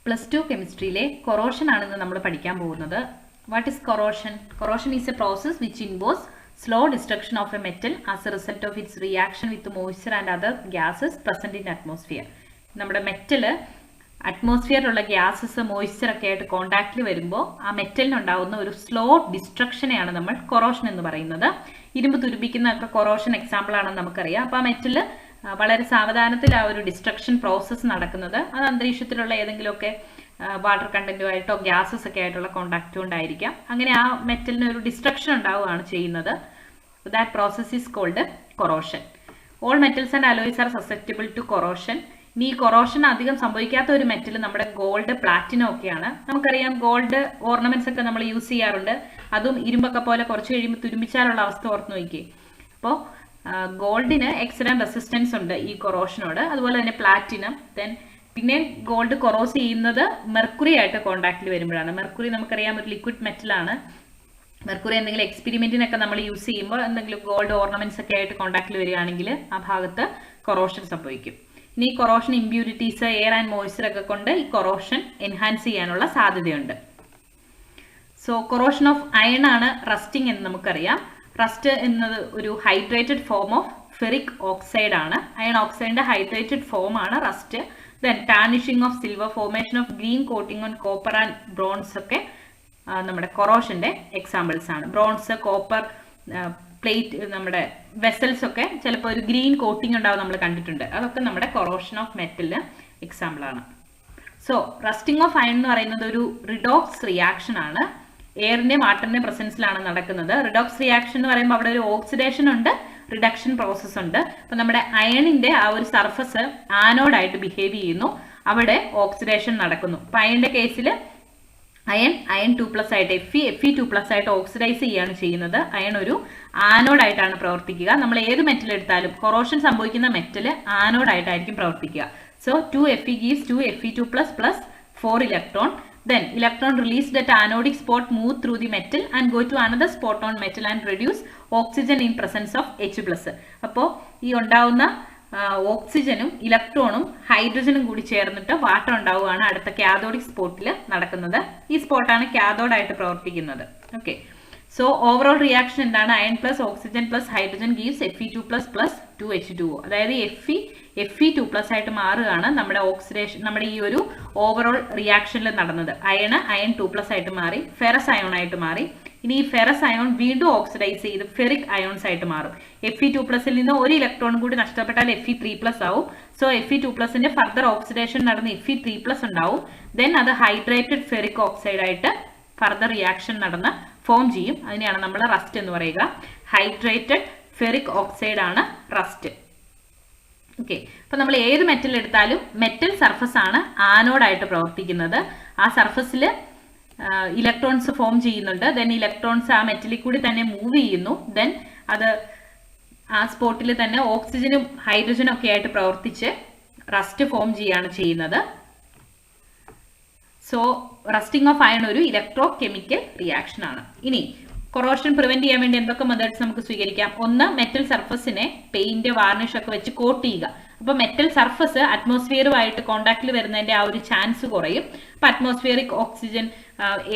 +2 കെമിസ്ട്രിയിലെ corrosion ആണെന്ന് നമ്മൾ പഠിക്കാൻ പോകുന്നത്. What is corrosion? Corrosion is A process which involves slow destruction of A metal as A result of its reaction with moisture and other gases present in atmosphere. നമ്മുടെ metal അറ്റ്മോസ്ഫിയറിലുള്ള gases moisture ഒക്കെ ആയിട്ട് കോണ്ടാക്റ്റിൽ വരുമ്പോൾ ആ മെറ്റലിനുണ്ടാകുന്ന ഒരു slow ഡിസ്ട്രക്ഷനെയാണ് നമ്മൾ corrosion എന്ന് പറയുന്നത്. ഇരുമ്പ് തുരുപ്പിക്കുന്ന ഒക്കെ കൊറോഷൻ എക്സാമ്പിൾ ആണെന്ന് നമുക്കറിയാം. അപ്പോൾ ആ മെറ്റല് വളരെ സാവധാനത്തിൽ ആ ഒരു ഡിസ്ട്രക്ഷൻ പ്രോസസ്സ് നടക്കുന്നത് അത് അന്തരീക്ഷത്തിലുള്ള ഏതെങ്കിലുമൊക്കെ വാട്ടർ കണ്ടന്റുമായിട്ടോ ഗ്യാസസ് ഒക്കെ ആയിട്ടുള്ള കോണ്ടാക്റ്റ് കൊണ്ടായിരിക്കാം. അങ്ങനെ ആ മെറ്റലിന് ഒരു ഡിസ്ട്രക്ഷൻ ഉണ്ടാവുകയാണ് ചെയ്യുന്നത്. That process is called corrosion. All metals and alloys are susceptible to corrosion. ഇനി ഈ കൊറോഷൻ അധികം സംഭവിക്കാത്ത ഒരു മെറ്റൽ നമ്മുടെ ഗോൾഡ്, പ്ലാറ്റിനം ഒക്കെയാണ്. നമുക്കറിയാം ഗോൾഡ് ഓർണമെന്റ്സ് ഒക്കെ നമ്മൾ യൂസ് ചെയ്യാറുണ്ട്. അതും ഇരുമ്പൊക്കെ പോലെ കുറച്ച് കഴിയുമ്പോൾ തുരുമ്പിച്ചാലുള്ള അവസ്ഥ ഓർത്ത് നോക്കി. അപ്പോൾ ഗോൾഡിന് എക്സലന്റ് റെസിസ്റ്റൻസ് ഉണ്ട് ഈ കൊറോഷനോട്. അതുപോലെ തന്നെ പ്ലാറ്റിനം, പിന്നെ ഗോൾഡ് കൊറോസ് ചെയ്യുന്നത് മെർക്കുറി ആയിട്ട് കോണ്ടാക്റ്റിൽ വരുമ്പോഴാണ്. മെർക്കുറി നമുക്കറിയാം ഒരു ലിക്വിഡ് മെറ്റലാണ്. മെർക്കുറി എന്തെങ്കിലും എക്സ്പെരിമെന്റിനൊക്കെ നമ്മൾ യൂസ് ചെയ്യുമ്പോൾ എന്തെങ്കിലും ഗോൾഡ് ഓർണമെന്റ്സ് ഒക്കെ ആയിട്ട് കോണ്ടാക്റ്റിൽ വരികയാണെങ്കിൽ ആ ഭാഗത്ത് കൊറോഷൻ സംഭവിക്കും. ഇനി corrosion impurities, air and moisture ഒക്കെ കൊണ്ട് ഈ കൊറോഷൻ എൻഹാൻസ് ചെയ്യാനുള്ള സാധ്യതയുണ്ട്. സോ കൊറോഷൻ ഓഫ് അയൺ ആണ് റസ്റ്റിംഗ് എന്ന് നമുക്കറിയാം. റസ്റ്റ് എന്നത് ഒരു hydrated form of ferric oxide ആണ്. അയൺ ഓക്സൈഡിന്റെ ഹൈഡ്രേറ്റഡ് ഫോം ആണ് rust. Then tarnishing of silver, formation of green coating on copper and bronze ഒക്കെ നമ്മുടെ കൊറോഷന്റെ എക്സാമ്പിൾസ് ആണ്. ബ്രോൺസ്, കോപ്പർ പ്ലേറ്റ്, നമ്മുടെ വെസൽസ് ഒക്കെ ചിലപ്പോൾ ഒരു ഗ്രീൻ കോട്ടിംഗ് ഉണ്ടാവും, നമ്മൾ കണ്ടിട്ടുണ്ട്. അതൊക്കെ നമ്മുടെ കൊറോഷൻ ഓഫ് മെറ്റലിന് എക്സാമ്പിൾ ആണ്. സോ റസ്റ്റിംഗ് ഓഫ് അയൺ എന്ന് പറയുന്നത് ഒരു റിഡോക്സ് റിയാക്ഷൻ ആണ്. എയറിന്റെ വാട്ടറിന്റെ പ്രസൻസിലാണ് നടക്കുന്നത്. റിഡോക്സ് റിയാക്ഷൻ എന്ന് പറയുമ്പോൾ അവിടെ ഒരു ഓക്സിഡേഷൻ ഉണ്ട്, റിഡക്ഷൻ പ്രോസസ് ഉണ്ട്. അപ്പൊ നമ്മുടെ അയണിന്റെ ആ ഒരു സർഫസ് ആനോഡായിട്ട് ബിഹേവ് ചെയ്യുന്നു, അവിടെ ഓക്സിഡേഷൻ നടക്കുന്നു. അപ്പൊ അയണിന്റെ കേസിൽ അയൺ 2+ ആയിട്ട് Fe2+ ആയിട്ട് ഓക്സിഡൈസ് ചെയ്യാണ് ചെയ്യുന്നത്. അയൺ ഒരു ആനോഡായിട്ടാണ് പ്രവർത്തിക്കുക. നമ്മൾ ഏത് മെറ്റൽ എടുത്താലും കൊറോഷൻ സംഭവിക്കുന്ന മെറ്റൽ ആനോഡായിട്ടായിരിക്കും പ്രവർത്തിക്കുക. So 2Fe gives 2Fe2+ plus 4 electron. Then electron released at anodic spot move through the metal and go to another spot on metal and reduce oxygen in presence of H+. അപ്പോൾ ഈ ഉണ്ടാവുന്ന ഓക്സിജനും ഇലക്ട്രോണും ഹൈഡ്രജനും കൂടി ചേർന്നിട്ട് water ഉണ്ടാവുകയാണ് അടുത്ത cathodic സ്പോട്ടിൽ നടക്കുന്നത്. ഈ സ്പോട്ടാണ് കാഥോഡായിട്ട് പ്രവർത്തിക്കുന്നത്. ഓക്കെ, സോ ഓവറോൾ റിയാക്ഷൻ എന്താണ്? Iron plus oxygen plus hydrogen gives Fe2+ 2H2O. അതായത് Fe2+ ആയിട്ട് മാറുകയാണ് നമ്മുടെ ഓക്സിഡേഷൻ, നമ്മുടെ ഈ ഒരു ഓവറോൾ റിയാക്ഷനിൽ നടന്നത്. അയൺ 2+ ആയിട്ട് മാറി, ഫെറസ് അയോൺ ആയിട്ട് മാറി. ഇനി ഈ ഫെറസ് അയോൺ വീണ്ടും ഓക്സിഡൈസ് ചെയ്ത് ഫെറിക് അയോൺസ് ആയിട്ട് മാറും. Fe2+ നിന്ന് ഒരു ഇലക്ട്രോൺ കൂടി നഷ്ടപ്പെട്ടാൽ Fe3+ ആവും. സോ Fe2+ന്റെ ഫർദർ ഓക്സിഡേഷൻ നടന്ന് Fe3+ ഉണ്ടാവും. ദെൻ അത് ഹൈഡ്രേറ്റഡ് ഫെറിക് ഓക്സൈഡ് ആയിട്ട് ഫർദർ റിയാക്ഷൻ നടന്ന് ഫോം ചെയ്യും. അതിനെയാണ് നമ്മൾ റസ്റ്റ് എന്ന് പറയുക. ഹൈഡ്രേറ്റഡ് ഫെറിക് ഓക്സൈഡ് ആണ് റസ്റ്റ്. ഓക്കെ, അപ്പൊ നമ്മൾ ഏത് മെറ്റൽ എടുത്താലും മെറ്റൽ സർഫസ് ആണ് ആനോഡായിട്ട് പ്രവർത്തിക്കുന്നത്. ആ സർഫസിൽ ഇലക്ട്രോൺസ് ഫോം ചെയ്യുന്നുണ്ട്. ദെൻ ഇലക്ട്രോൺസ് ആ മെറ്റലിൽ കൂടി തന്നെ മൂവ് ചെയ്യുന്നു. ദെൻ അത് ആ സ്പോട്ടിൽ തന്നെ ഓക്സിജനും ഹൈഡ്രജനും ഒക്കെ ആയിട്ട് പ്രവർത്തിച്ച് റസ്റ്റ് ഫോം ചെയ്യാണ് ചെയ്യുന്നത്. സോ റസ്റ്റിംഗ് ഓഫ് അയൺ ഒരു ഇലക്ട്രോ കെമിക്കൽ റിയാക്ഷൻ ആണ്. ഇനി കൊറോഷൻ പ്രിവെന്റ് ചെയ്യാൻ വേണ്ടി എന്തൊക്കെ മെത്തേഡ്സ് നമുക്ക് സ്വീകരിക്കാം? ഒന്ന്, മെറ്റൽ സർഫസിനെ പെയിന്റ്, വാർണിഷ് ഒക്കെ വെച്ച് കോട്ട് ചെയ്യുക. അപ്പൊ മെറ്റൽ സർഫസ് അറ്റ്മോസ്ഫിയറുമായിട്ട് കോണ്ടാക്റ്റിൽ വരുന്നതിന്റെ ആ ഒരു ചാൻസ് കുറയും. അപ്പൊ അറ്റ്മോസ്ഫിയറിക് ഓക്സിജൻ,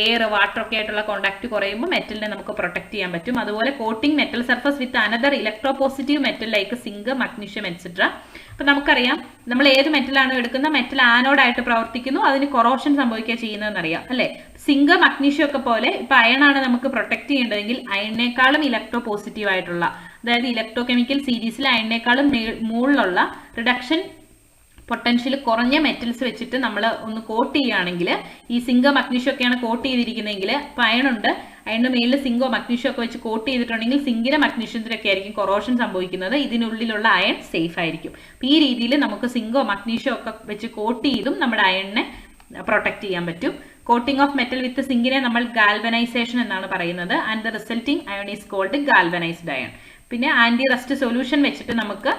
എയർ, വാട്ടർ ഒക്കെ ആയിട്ടുള്ള കോണ്ടാക്ട് കുറയുമ്പോൾ മെറ്റലിനെ നമുക്ക് പ്രൊട്ടക്ട് ചെയ്യാൻ പറ്റും. അതുപോലെ coating metal surface with another electropositive metal like zinc, magnesium etcetera. അപ്പൊ നമുക്കറിയാം നമ്മൾ ഏത് മെറ്റലാണോ എടുക്കുന്ന മെറ്റൽ ആനോഡായിട്ട് പ്രവർത്തിക്കുന്നു, അതിന് കൊറോഷൻ സംഭവിക്കുക ചെയ്യുന്നതെന്ന് അറിയാം അല്ലെ. സിങ്ക്, മഗ്നീഷ്യം ഒക്കെ പോലെ ഇപ്പൊ അയണാണ് നമുക്ക് പ്രൊട്ടക്ട് ചെയ്യേണ്ടതെങ്കിൽ അയണിനേക്കാളും ഇലക്ട്രോ പോസിറ്റീവ് ആയിട്ടുള്ള, അതായത് ഇലക്ട്രോ കെമിക്കൽ സീരീസിൽ അയണിനേക്കാളും മുകളിലുള്ള റിഡക്ഷൻ പൊട്ടൻഷ്യൽ കുറഞ്ഞ മെറ്റൽസ് വെച്ചിട്ട് നമ്മൾ ഒന്ന് കോട്ട് ചെയ്യുകയാണെങ്കിൽ, ഈ സിങ്ക്, മഗ്നീഷ്യം ഒക്കെയാണ് കോട്ട് ചെയ്തിരിക്കുന്നതെങ്കിൽ, ഇപ്പൊ അയണുണ്ട്, അയണിന് മേലിൽ സിങ്കോ മഗ്നീഷ്യം ഒക്കെ വെച്ച് കോട്ട് ചെയ്തിട്ടുണ്ടെങ്കിൽ സിങ്കിലെ മഗ്നീഷ്യത്തിലൊക്കെ ആയിരിക്കും കൊറോഷൻ സംഭവിക്കുന്നത്. ഇതിനുള്ളിലുള്ള അയൺ സേഫ് ആയിരിക്കും. അപ്പൊ ഈ രീതിയിൽ നമുക്ക് സിങ്കോ മഗ്നീഷ്യം ഒക്കെ വെച്ച് കോട്ട് ചെയ്തും നമ്മുടെ അയണിനെ പ്രൊട്ടക്ട് ചെയ്യാൻ പറ്റും. കോട്ടിംഗ് ഓഫ് മെറ്റൽ വിത്ത് സിങ്കിനെ നമ്മൾ ഗാൽവനൈസേഷൻ എന്നാണ് പറയുന്നത്. And the resulting iron is called galvanised iron. പിന്നെ ആന്റി റസ്റ്റ് സൊല്യൂഷൻ വെച്ചിട്ട് നമുക്ക്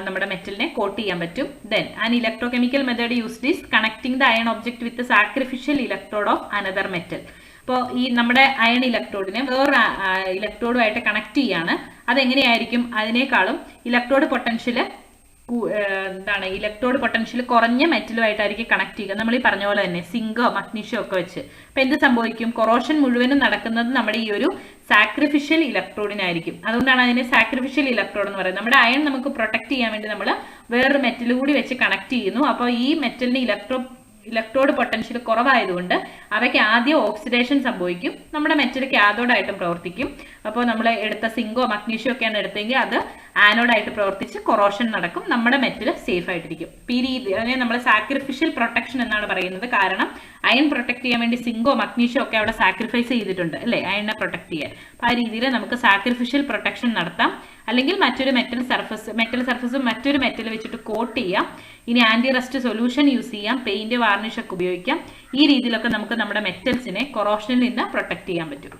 നമ്മുടെ മെറ്റലിനെ കോട്ട് ചെയ്യാൻ പറ്റും. Then an electrochemical method used is connecting the iron object with sacrificial electrode of another metal. അപ്പോൾ ഈ നമ്മുടെ അയൺ ഇലക്ട്രോഡിനെ വേറെ ഇലക്ട്രോഡുമായിട്ട് കണക്ട് ചെയ്യാണ്. അതെങ്ങനെയായിരിക്കും? അതിനേക്കാളും ഇലക്ട്രോഡ് പൊട്ടൻഷ്യൽ എന്താണ് ഇലക്ട്രോഡ് പൊട്ടൻഷ്യൽ കുറഞ്ഞ മെറ്റലുമായിട്ടായിരിക്കും കണക്ട് ചെയ്യുക. നമ്മൾ ഈ പറഞ്ഞ പോലെ തന്നെ സിങ്കോ മഗ്നീഷ്യോ ഒക്കെ വെച്ച്. അപ്പൊ എന്ത് സംഭവിക്കും? കൊറോഷൻ മുഴുവനും നടക്കുന്നത് നമ്മുടെ ഈ ഒരു സാക്രിഫിഷ്യൽ ഇലക്ട്രോഡിനായിരിക്കും. അതുകൊണ്ടാണ് അതിനെ സാക്രിഫിഷ്യൽ ഇലക്ട്രോഡ് എന്ന് പറയുന്നത്. നമ്മുടെ അയൺ നമുക്ക് പ്രൊട്ടക്ട് ചെയ്യാൻ വേണ്ടി നമ്മൾ വേറൊരു മെറ്റൽ കൂടി വെച്ച് കണക്ട് ചെയ്യുന്നു. അപ്പോൾ ഈ മെറ്റലിന് ഇലക്ട്രോഡ് പൊട്ടൻഷ്യൽ കുറവായതുകൊണ്ട് അവയ്ക്ക് ആദ്യം ഓക്സിഡേഷൻ സംഭവിക്കും, നമ്മുടെ മെറ്റൽ കാഥോഡായിട്ടും പ്രവർത്തിക്കും. അപ്പോൾ നമ്മൾ എടുത്ത സിങ്കോ മഗ്നീഷ്യോ ഒക്കെയാണ് എടുത്തെങ്കിൽ അത് ആനോഡായിട്ട് പ്രവർത്തിച്ച് കൊറോഷൻ നടക്കും, നമ്മുടെ മെറ്റൽ സേഫ് ആയിട്ടിരിക്കും. ഈ രീതി അതിനെ നമ്മൾ സാക്രിഫിഷ്യൽ പ്രൊട്ടക്ഷൻ എന്നാണ് പറയുന്നത്. കാരണം അയൺ പ്രൊട്ടക്ട് ചെയ്യാൻ വേണ്ടി സിങ്കോ മഗ്നീഷ്യോ ഒക്കെ അവിടെ സാക്രിഫൈസ് ചെയ്തിട്ടുണ്ട് അല്ലേ, അയണിനെ പ്രൊട്ടക്ട് ചെയ്യാൻ. അപ്പോൾ ആ രീതിയിൽ നമുക്ക് സാക്രിഫിഷ്യൽ പ്രൊട്ടക്ഷൻ നടത്താം. അല്ലെങ്കിൽ മറ്റൊരു മെറ്റൽ സർഫസ് മറ്റൊരു മെറ്റൽ വെച്ചിട്ട് കോട്ട് ചെയ്യാം. ഇനി ആന്റി റസ്റ്റ് സൊല്യൂഷൻ യൂസ് ചെയ്യാം, പെയിന്റ് വാർണിഷ് ഒക്കെ ഉപയോഗിക്കാം. ഈ രീതിയിലൊക്കെ നമുക്ക് നമ്മുടെ മെറ്റൽസിനെ കൊറോഷനിൽ നിന്ന് പ്രൊട്ടക്ട് ചെയ്യാൻ പറ്റും.